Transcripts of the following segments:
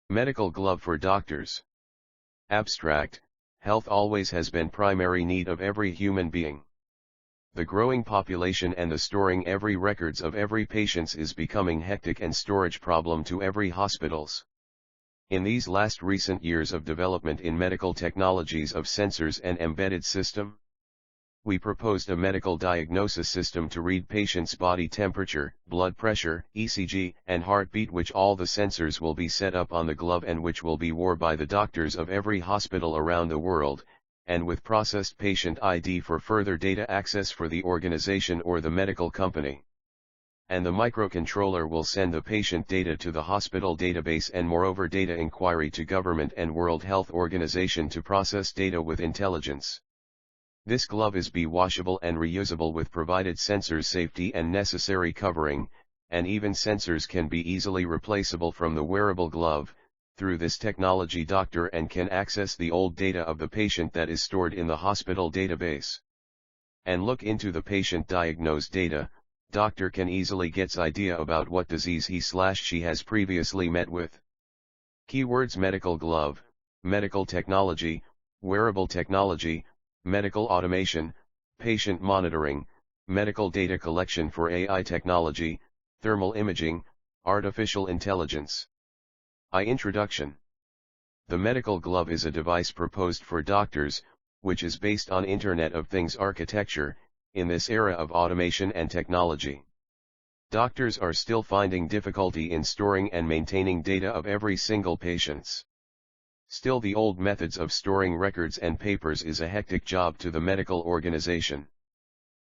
Medical glove for doctors. Abstract, health always has been primary need of every human being. The growing population and the storing every records of every patients is becoming hectic and storage problem to every hospitals. In these last recent years of development in medical technologies of sensors and embedded system, we proposed a medical diagnosis system to read patient's body temperature, blood pressure, ECG, and heartbeat, which all the sensors will be set up on the glove and which will be worn by the doctors of every hospital around the world, and with processed patient ID for further data access for the organization or the medical company. And the microcontroller will send the patient data to the hospital database and moreover data inquiry to government and World Health Organization to process data with intelligence. This glove is be washable and reusable with provided sensors safety and necessary covering, and even sensors can be easily replaceable from the wearable glove. Through this technology doctor and can access the old data of the patient that is stored in the hospital database. And look into the patient diagnosed data, doctor can easily gets idea about what disease he/she has previously met with. Keywords: medical glove, medical technology, wearable technology, medical automation, patient monitoring, medical data collection for AI technology, thermal imaging, artificial intelligence. Introduction. The medical glove is a device proposed for doctors, which is based on Internet of Things architecture, in this era of automation and technology. Doctors are still finding difficulty in storing and maintaining data of every single patient's. Still, the old methods of storing records and papers is a hectic job to the medical organization.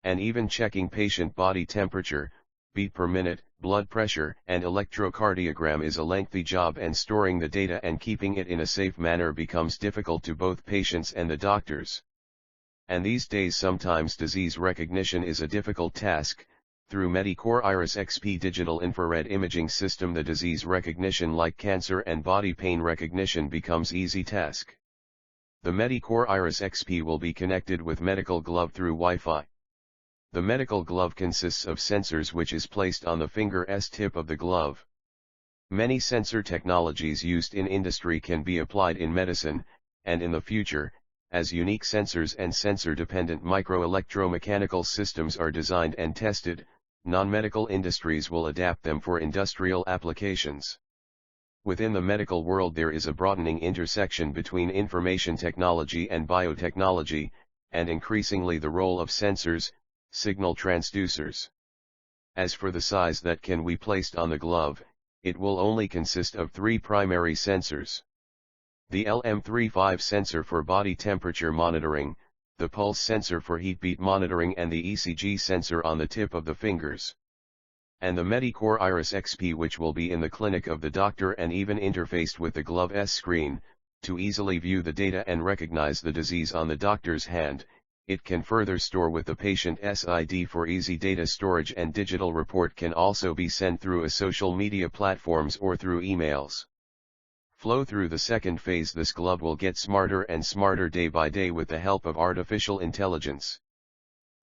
And even checking patient body temperature, beat per minute, blood pressure, and electrocardiogram is a lengthy job, and storing the data and keeping it in a safe manner becomes difficult to both patients and the doctors. And these days sometimes disease recognition is a difficult task. Through Medicore Iris XP digital infrared imaging system, the disease recognition like cancer and body pain recognition becomes easy task. The Medicore Iris XP will be connected with medical glove through Wi-Fi. The medical glove consists of sensors which is placed on the finger's tip of the glove. Many sensor technologies used in industry can be applied in medicine, and in the future, as unique sensors and sensor-dependent micro-electromechanical systems are designed and tested, non-medical industries will adapt them for industrial applications. Within the medical world there is a broadening intersection between information technology and biotechnology, and increasingly the role of sensors, signal transducers. As for the size that can be placed on the glove, it will only consist of 3 primary sensors. The LM35 sensor for body temperature monitoring, the pulse sensor for heartbeat monitoring, and the ECG sensor on the tip of the fingers. And the Medicore Iris XP, which will be in the clinic of the doctor and even interfaced with the glove's screen, to easily view the data and recognize the disease on the doctor's hand. It can further store with the patient's ID for easy data storage, and digital report can also be sent through a social media platforms or through emails. Flow through the second phase. This glove will get smarter and smarter day by day with the help of artificial intelligence.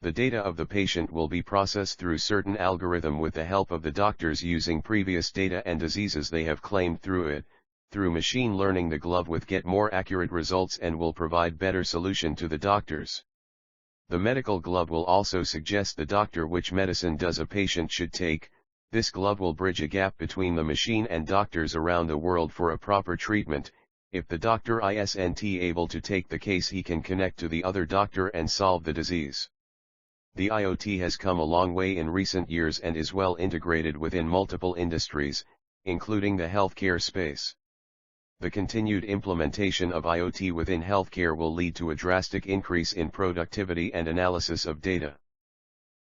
The data of the patient will be processed through certain algorithm with the help of the doctors using previous data and diseases they have claimed through it. Through machine learning, the glove will get more accurate results and will provide better solution to the doctors. The medical glove will also suggest the doctor which medicine does a patient should take. This glove will bridge a gap between the machine and doctors around the world for a proper treatment. If the doctor isn't able to take the case, he can connect to the other doctor and solve the disease. The IoT has come a long way in recent years and is well integrated within multiple industries, including the healthcare space. The continued implementation of IoT within healthcare will lead to a drastic increase in productivity and analysis of data.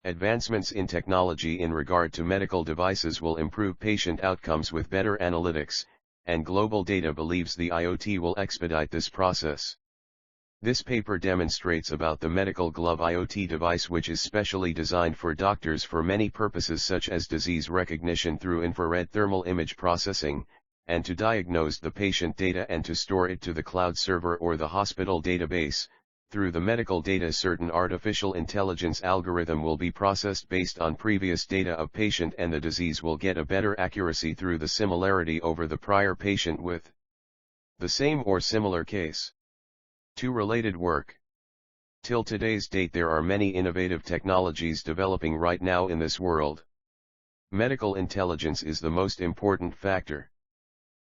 Advancements in technology in regard to medical devices will improve patient outcomes with better analytics, and Global Data believes the IoT will expedite this process. This paper demonstrates about the medical glove IoT device, which is specially designed for doctors for many purposes such as disease recognition through infrared thermal image processing, and to diagnose the patient data and to store it to the cloud server or the hospital database. Through the medical data, certain artificial intelligence algorithm will be processed based on previous data of patient, and the disease will get a better accuracy through the similarity over the prior patient with The same or similar case. 2. Related work. Till today's date there are many innovative technologies developing right now in this world. Medical intelligence is the most important factor.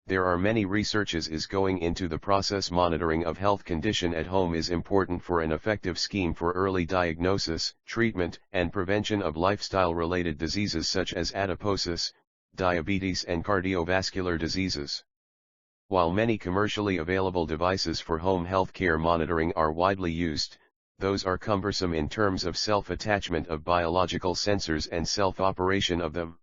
There are many researches is going into the process. Monitoring of health condition at home is important for an effective scheme for early diagnosis, treatment, and prevention of lifestyle-related diseases such as adiposis, diabetes and cardiovascular diseases. While many commercially available devices for home healthcare monitoring are widely used, those are cumbersome in terms of self-attachment of biological sensors and self-operation of them.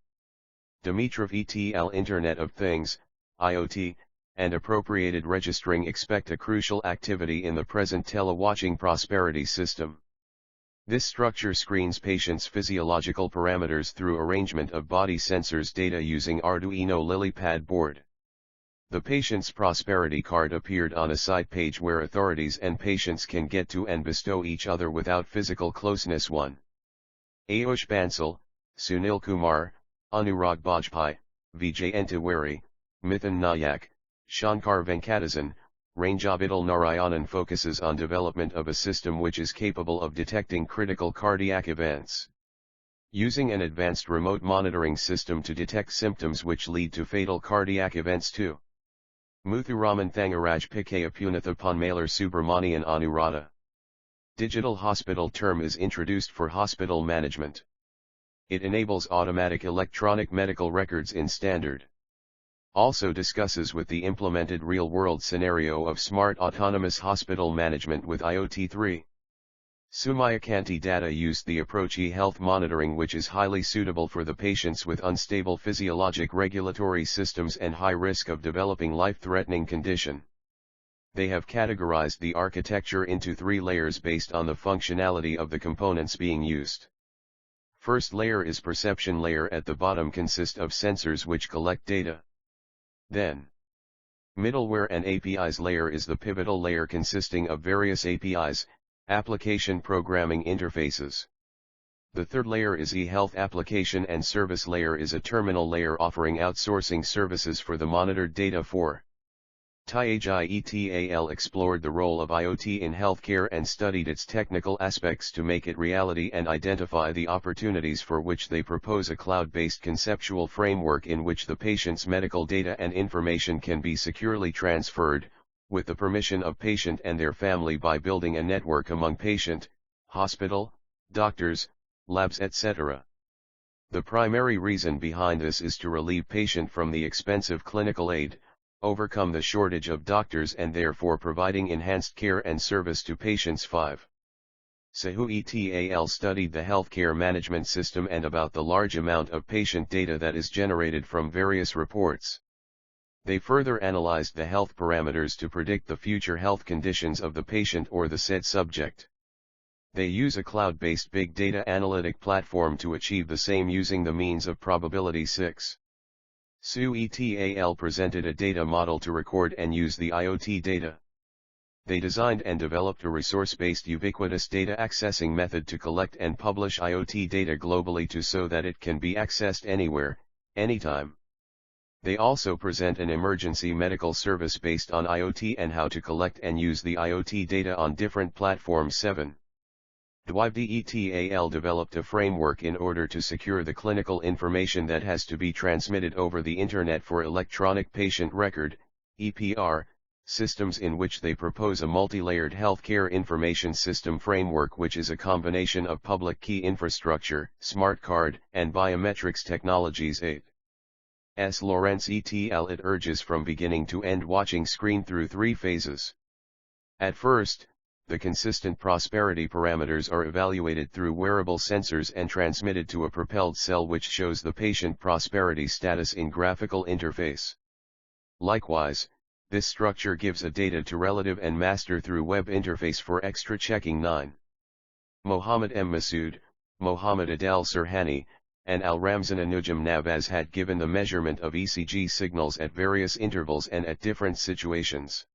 Dimitrov et al. Internet of Things, IoT, and appropriated registering expect a crucial activity in the present telewatching prosperity system. This structure screens patients' physiological parameters through arrangement of body sensors data using Arduino LilyPad board. The patient's prosperity card appeared on a site page where authorities and patients can get to and bestow each other without physical closeness. 1. Ayush Bansal, Sunil Kumar, Anurag Bajpai, Vijay Entiwari, Mithun Nayak, Shankar Venkatasan, Ranjabital Narayanan focuses on development of a system which is capable of detecting critical cardiac events. Using an advanced remote monitoring system to detect symptoms which lead to fatal cardiac events. 2. Muthuraman Thangaraj Pikaya Punithapan Malar Subramanian Anuradha. Digital hospital term is introduced for hospital management. It enables automatic electronic medical records in standard. Also discusses with the implemented real-world scenario of smart autonomous hospital management with IoT. 3. Sumayakanti Data used the approach e-health monitoring which is highly suitable for the patients with unstable physiologic regulatory systems and high risk of developing life-threatening condition. They have categorized the architecture into 3 layers based on the functionality of the components being used. First layer is perception layer. At the bottom consist of sensors which collect data. Then, middleware and APIs layer is the pivotal layer consisting of various APIs, application programming interfaces. The third layer is e-health application and service layer is a terminal layer offering outsourcing services for the monitored data. 4. IJERT al. explored the role of IoT in healthcare and studied its technical aspects to make it reality and identify the opportunities for which they propose a cloud-based conceptual framework in which the patient's medical data and information can be securely transferred, with the permission of patient and their family by building a network among patient, hospital, doctors, labs etc. The primary reason behind this is to relieve patient from the expensive clinical aid, overcome the shortage of doctors and therefore providing enhanced care and service to patients. 5. Sahu et al. Studied the healthcare management system and about the large amount of patient data that is generated from various reports. They further analyzed the health parameters to predict the future health conditions of the patient or the said subject. They use a cloud-based big data analytic platform to achieve the same using the means of probability. 6. Su et al. Presented a data model to record and use the IoT data. They designed and developed a resource-based ubiquitous data accessing method to collect and publish IoT data globally so that it can be accessed anywhere, anytime. They also present an emergency medical service based on IoT and how to collect and use the IoT data on different platforms. 7. DWIVE et al. Developed a framework in order to secure the clinical information that has to be transmitted over the Internet for electronic patient record, EPR, systems in which they propose a multi-layered healthcare information system framework which is a combination of public key infrastructure, smart card, and biometrics technologies. 8. S. Lawrence et al. It urges from beginning to end watching screen through 3 phases. At first, the consistent prosperity parameters are evaluated through wearable sensors and transmitted to a propelled cell which shows the patient prosperity status in graphical interface. Likewise, this structure gives a data to relative and master through web interface for extra checking. 9. Mohammed M. Masood, Mohammed Adal Sirhani, and Al-Ramzan Anujam Navaz had given the measurement of ECG signals at various intervals and at different situations.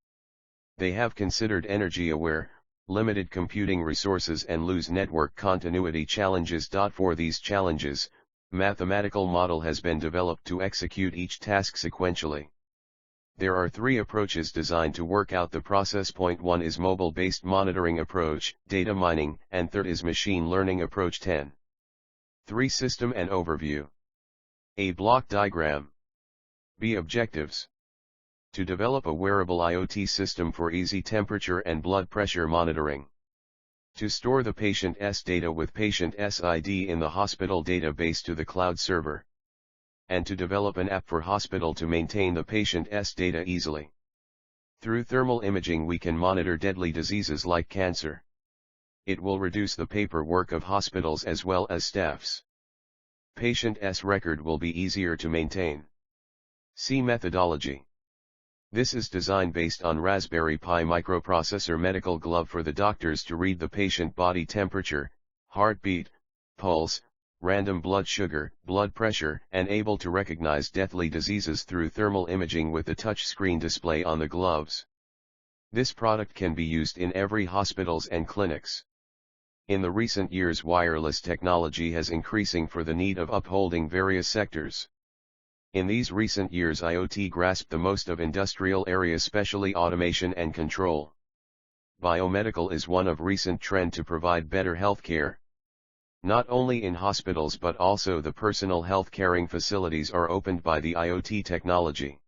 They have considered energy-aware, limited computing resources and loose network continuity challenges. For these challenges, mathematical model has been developed to execute each task sequentially. There are three approaches designed to work out the process. Point 1 is mobile-based monitoring approach, data mining, and third is machine learning approach. 10. 3. System and overview. A. Block diagram. B. Objectives. To develop a wearable IoT system for easy temperature and blood pressure monitoring. To store the patient's data with patient's ID in the hospital database to the cloud server. And to develop an app for hospital to maintain the patient's data easily. Through thermal imaging we can monitor deadly diseases like cancer. It will reduce the paperwork of hospitals as well as staffs. Patient's record will be easier to maintain. C. Methodology. This is designed based on Raspberry Pi microprocessor medical glove for the doctors to read the patient body temperature, heartbeat, pulse, random blood sugar, blood pressure, and able to recognize deadly diseases through thermal imaging with the touchscreen display on the gloves. This product can be used in every hospitals and clinics. In the recent years, wireless technology has increasing for the need of upholding various sectors. In these recent years, IoT grasped the most of industrial areas, especially automation and control. Biomedical is one of recent trend to provide better healthcare. Not only in hospitals but also the personal health caring facilities are opened by the IoT technology.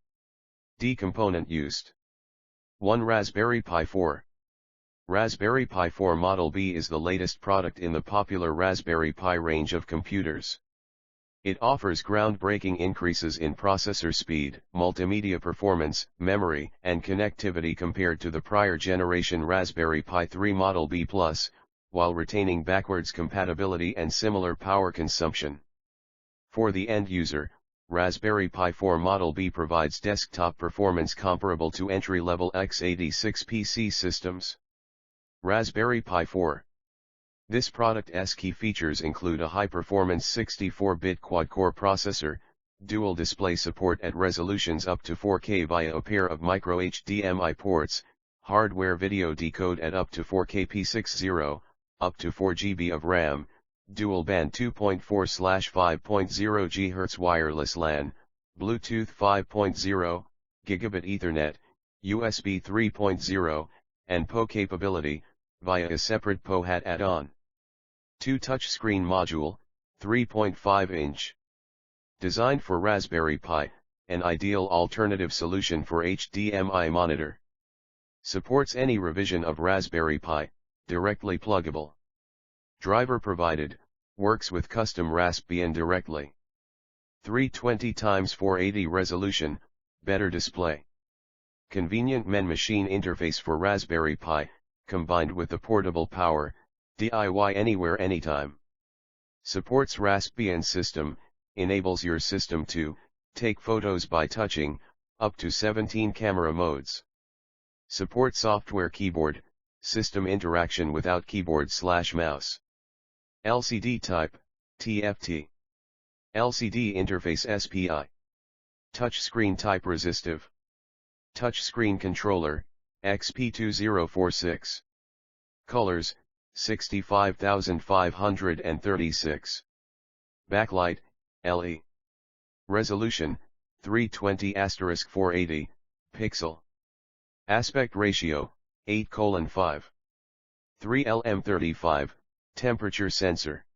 D. Component used. 1. Raspberry Pi 4. Raspberry Pi 4 Model B is the latest product in the popular Raspberry Pi range of computers. It offers groundbreaking increases in processor speed, multimedia performance, memory, and connectivity compared to the prior generation Raspberry Pi 3 Model B+, while retaining backwards compatibility and similar power consumption. For the end user, Raspberry Pi 4 Model B provides desktop performance comparable to entry-level x86 PC systems. Raspberry Pi 4. This product's key features include a high-performance 64-bit quad-core processor, dual display support at resolutions up to 4K via a pair of micro HDMI ports, hardware video decode at up to 4K P60, up to 4 GB of RAM, dual band 2.4/5.0 GHz wireless LAN, Bluetooth 5.0, Gigabit Ethernet, USB 3.0, and PoE capability, via a separate PoE add-on. 2 touchscreen module, 3.5-inch. Designed for Raspberry Pi, an ideal alternative solution for HDMI monitor. Supports any revision of Raspberry Pi, directly pluggable. Driver provided, works with custom Raspbian directly. 320x480 resolution, better display. Convenient man-machine interface for Raspberry Pi, combined with the portable power, DIY anywhere anytime. Supports Raspbian system, enables your system to take photos by touching, up to 17 camera modes. Support software keyboard, system interaction without keyboard/mouse. LCD type, TFT. LCD interface SPI. Touchscreen type resistive. Touchscreen controller, XP2046. Colors, 65536. Backlight, LE. Resolution, 320*480, pixel. Aspect ratio, 8:5. 3 LM35, temperature sensor.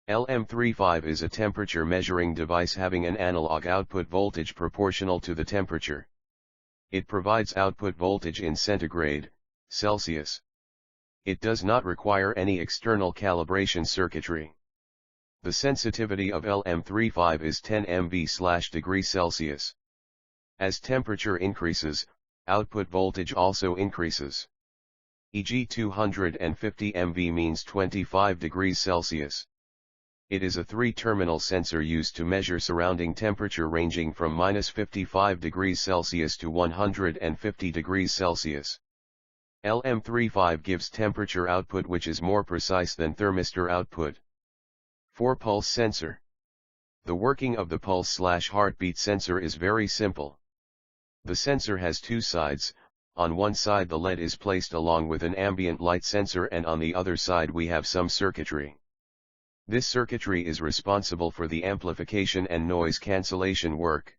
LM35 is a temperature measuring device having an analog output voltage proportional to the temperature. It provides output voltage in centigrade, Celsius. It does not require any external calibration circuitry. The sensitivity of LM35 is 10 mV/degree Celsius. As temperature increases, output voltage also increases. E.g. 250 mV means 25 degrees Celsius. It is a 3-terminal sensor used to measure surrounding temperature ranging from -55 degrees Celsius to 150 degrees Celsius. LM35 gives temperature output which is more precise than thermistor output. 4 Pulse sensor. The working of the pulse/heartbeat sensor is very simple. The sensor has two sides. On one side the LED is placed along with an ambient light sensor, and on the other side we have some circuitry. This circuitry is responsible for the amplification and noise cancellation work.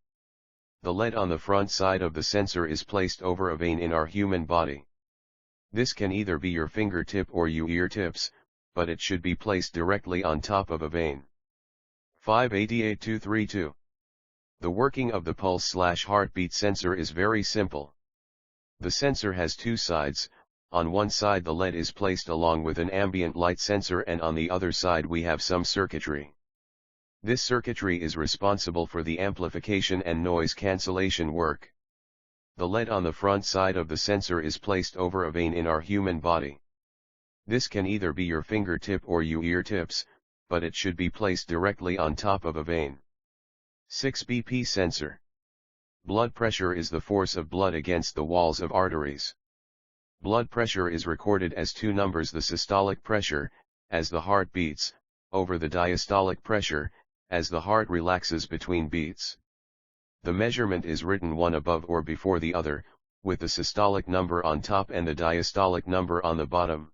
The lead on the front side of the sensor is placed over a vein in our human body. This can either be your fingertip or your ear tips, but it should be placed directly on top of a vein. 588232. The working of the pulse/heartbeat sensor is very simple. The sensor has two sides. On one side the lead is placed along with an ambient light sensor, and on the other side we have some circuitry. This circuitry is responsible for the amplification and noise cancellation work. The lead on the front side of the sensor is placed over a vein in our human body. This can either be your fingertip or your ear tips, but it should be placed directly on top of a vein. 6 BP sensor. Blood pressure is the force of blood against the walls of arteries. Blood pressure is recorded as two numbers: the systolic pressure, as the heart beats, over the diastolic pressure, as the heart relaxes between beats. The measurement is written one above or before the other, with the systolic number on top and the diastolic number on the bottom.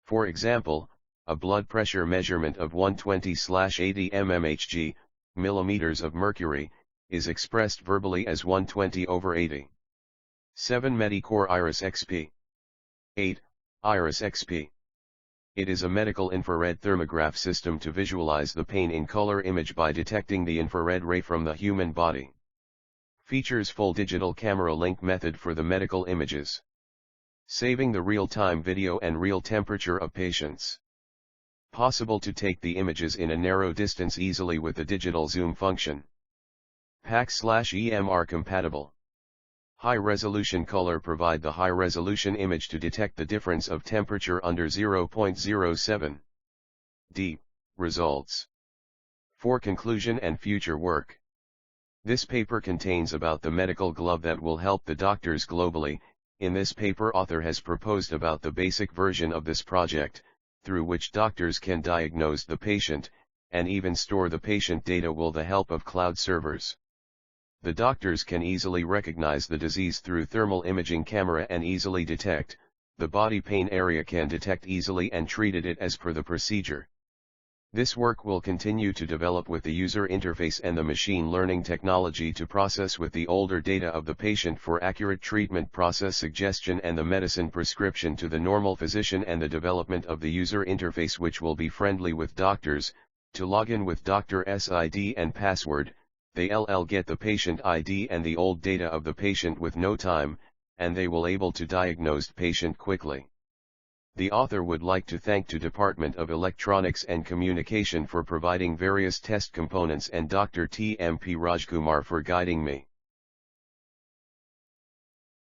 For example, a blood pressure measurement of 120/80 mmHg, millimeters of mercury, is expressed verbally as 120/80. 7 Medicore Iris XP. 8. Iris XP. It is a medical infrared thermograph system to visualize the pain in color image by detecting the infrared ray from the human body. Features full digital camera link method for the medical images, saving the real-time video and real temperature of patients. Possible to take the images in a narrow distance easily with the digital zoom function. PAC/EMR compatible. High-resolution color provide the high-resolution image to detect the difference of temperature under 0.07. D. Results. For conclusion and future work. This paper contains about the medical glove that will help the doctors globally. In this paper, author has proposed about the basic version of this project, through which doctors can diagnose the patient, and even store the patient data with the help of cloud servers. The doctors can easily recognize the disease through thermal imaging camera and easily detect. The body pain area can detect easily and treated it as per the procedure. This work will continue to develop with the user interface and the machine learning technology to process with the older data of the patient for accurate treatment process suggestion and the medicine prescription to the normal physician, and the development of the user interface which will be friendly with doctors. To log in with doctor's ID and password, they'll get the patient ID and the old data of the patient with no time, and they will able to diagnose patient quickly. The author would like to thank to Department of Electronics and Communication for providing various test components and Dr. T.M.P. Rajkumar for guiding me.